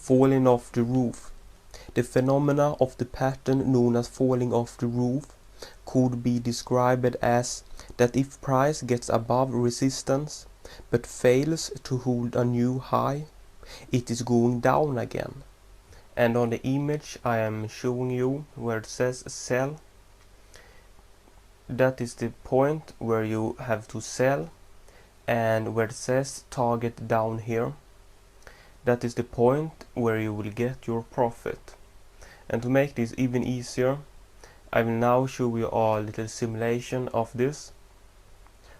Falling off the roof. The phenomena of the pattern known as falling off the roof could be described as that if price gets above resistance but fails to hold a new high, it is going down again. And on the image I am showing you where it says sell, that is the point where you have to sell, and where it says target down here, that is the point where you will get your profit. And to make this even easier, I will now show you a little simulation of this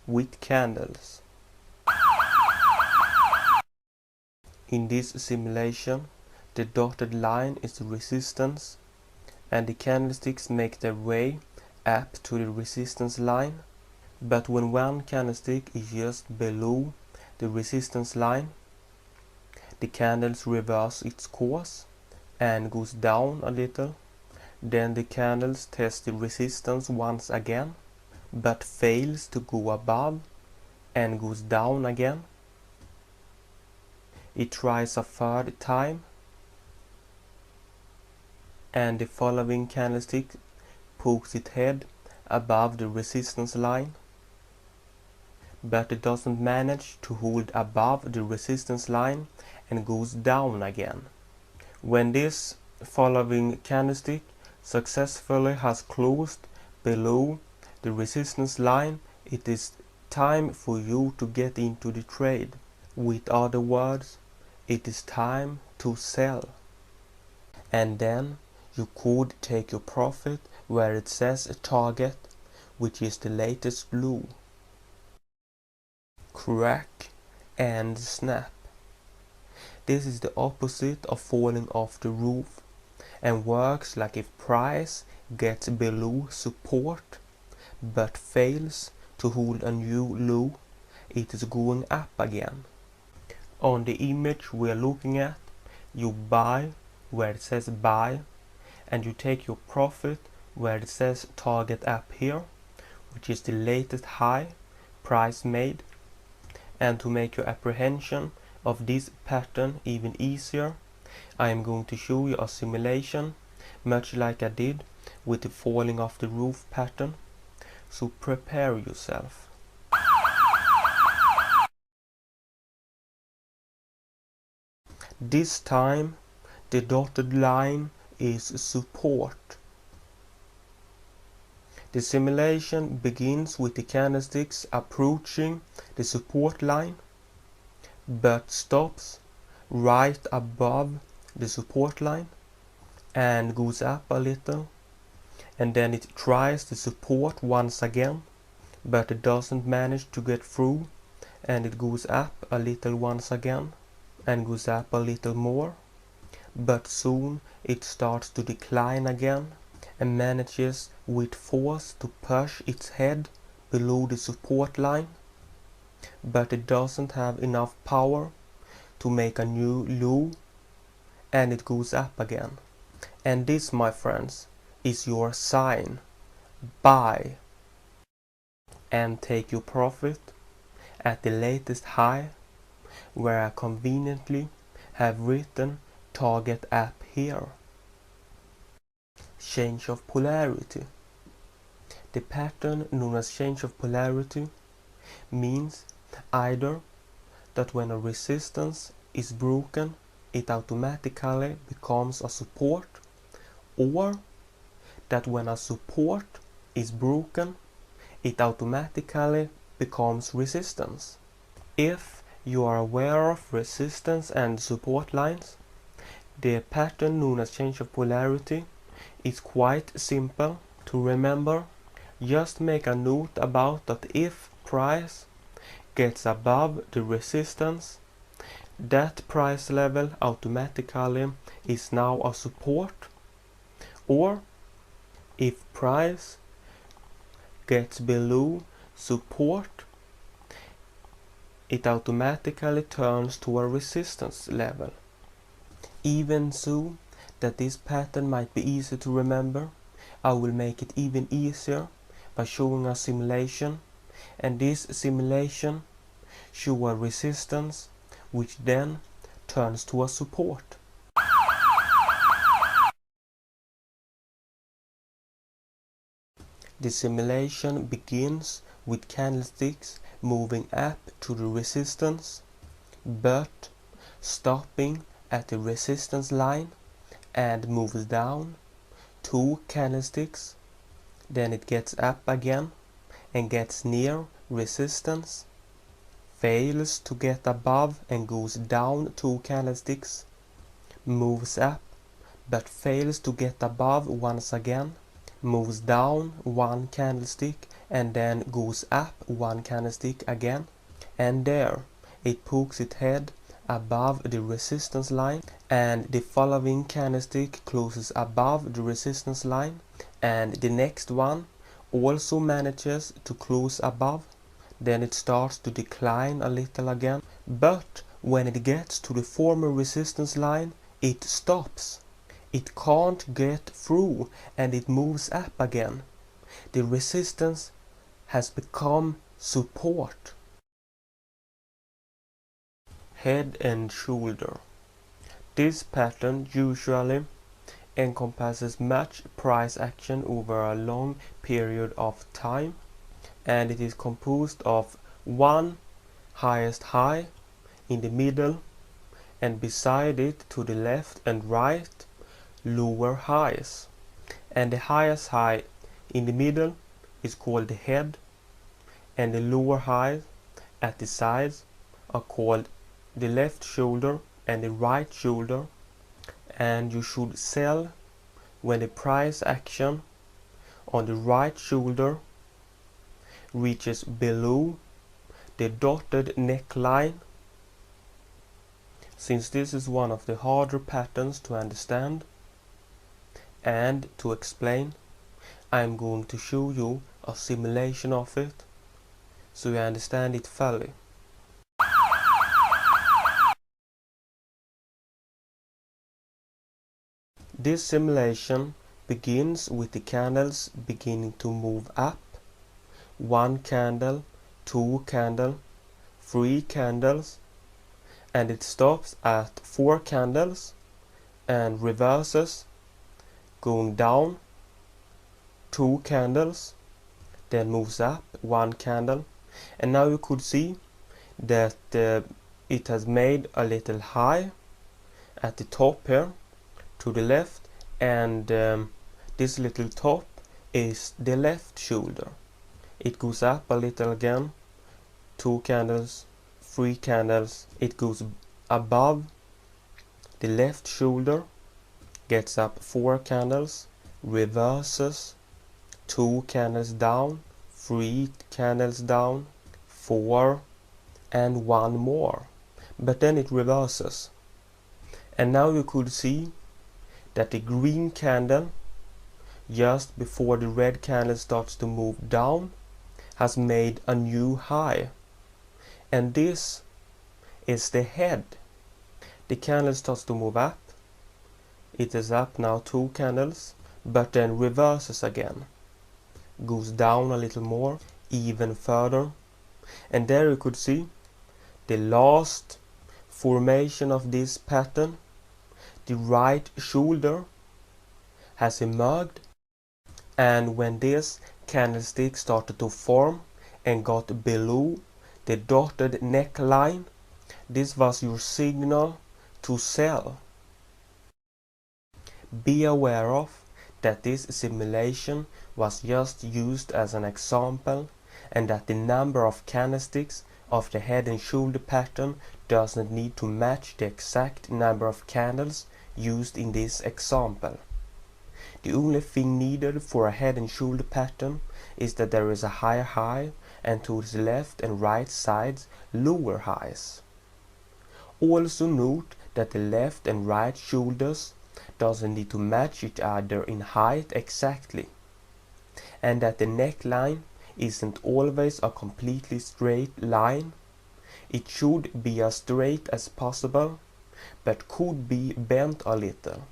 with candles. In this simulation, the dotted line is the resistance, and the candlesticks make their way up to the resistance line. But when one candlestick is just below the resistance line, the candles reverse its course and goes down a little. Then the candles test the resistance once again, but fails to go above and goes down again. It tries a third time, and the following candlestick pokes its head above the resistance line, but it doesn't manage to hold above the resistance line and goes down again. When this following candlestick successfully has closed below the resistance line, it is time for you to get into the trade. With other words, it is time to sell. And then you could take your profit where it says target, which is the latest blue. Crack and snap. This is the opposite of falling off the roof, and works like if price gets below support but fails to hold a new low, it is going up again. On the image we are looking at, you buy where it says buy, and you take your profit where it says target up here, which is the latest high price made. And to make your apprehension of this pattern even easier, I am going to show you a simulation much like I did with the falling off the roof pattern. So prepare yourself. This time the dotted line is support. The simulation begins with the candlesticks approaching the support line, but stops right above the support line and goes up a little, and then it tries the support once again, but it doesn't manage to get through, and it goes up a little once again and goes up a little more, but soon it starts to decline again and manages with force to push its head below the support line, but it doesn't have enough power to make a new low, and it goes up again. And this, my friends, is your sign. Buy and take your profit at the latest high, where I conveniently have written target up here. Change of polarity. The pattern known as change of polarity means either that when a resistance is broken, it automatically becomes a support, or that when a support is broken, it automatically becomes resistance. If you are aware of resistance and support lines, the pattern known as change of polarity is quite simple to remember. Just make a note about that if price gets above the resistance, that price level automatically is now a support, or if price gets below support, it automatically turns to a resistance level. Even so, that this pattern might be easy to remember, I will make it even easier by showing a simulation, and this simulation shows a resistance which then turns to a support. The simulation begins with candlesticks moving up to the resistance, but stopping at the resistance line and moves down 2 candlesticks. Then it gets up again and gets near resistance, fails to get above and goes down 2 candlesticks, moves up but fails to get above once again, moves down 1 candlestick and then goes up 1 candlestick again, and there it pokes its head above the resistance line, and the following candlestick closes above the resistance line, and the next one also manages to close above. Then it starts to decline a little again, but when it gets to the former resistance line, it stops. It can't get through and it moves up again. The resistance has become support. Head and shoulder. This pattern usually encompasses much price action over a long period of time, and it is composed of one highest high in the middle, and beside it to the left and right lower highs, and the highest high in the middle is called the head, and the lower highs at the sides are called the left shoulder and the right shoulder. And you should sell when the price action on the right shoulder reaches below the dotted neckline. Since this is one of the harder patterns to understand and to explain, I am going to show you a simulation of it so you understand it fully. This simulation begins with the candles beginning to move up. 1 candle, 2 candle, 3 candles, and it stops at 4 candles and reverses, going down 2 candles, then moves up 1 candle, and now you could see that it has made a little high at the top here to the left, and this little top is the left shoulder. It goes up a little again, 2 candles, 3 candles, it goes above the left shoulder, gets up 4 candles, reverses, 2 candles down, 3 candles down, 4, and 1 more, but then it reverses. And now you could see that the green candle just before the red candle starts to move down has made a new high, and this is the head. The candle starts to move up, it is up now 2 candles, but then reverses again, goes down a little more, even further, and there you could see the last formation of this pattern. The right shoulder has emerged, and when this candlestick started to form and got below the dotted neckline, this was your signal to sell. Be aware of that this simulation was just used as an example, and that the number of candlesticks of the head and shoulder pattern does not need to match the exact number of candles used in this example. The only thing needed for a head and shoulder pattern is that there is a higher high and to the left and right sides lower highs. Also note that the left and right shoulders doesn't need to match each other in height exactly, and that the neckline isn't always a completely straight line. It should be as straight as possible, but could be bent a little.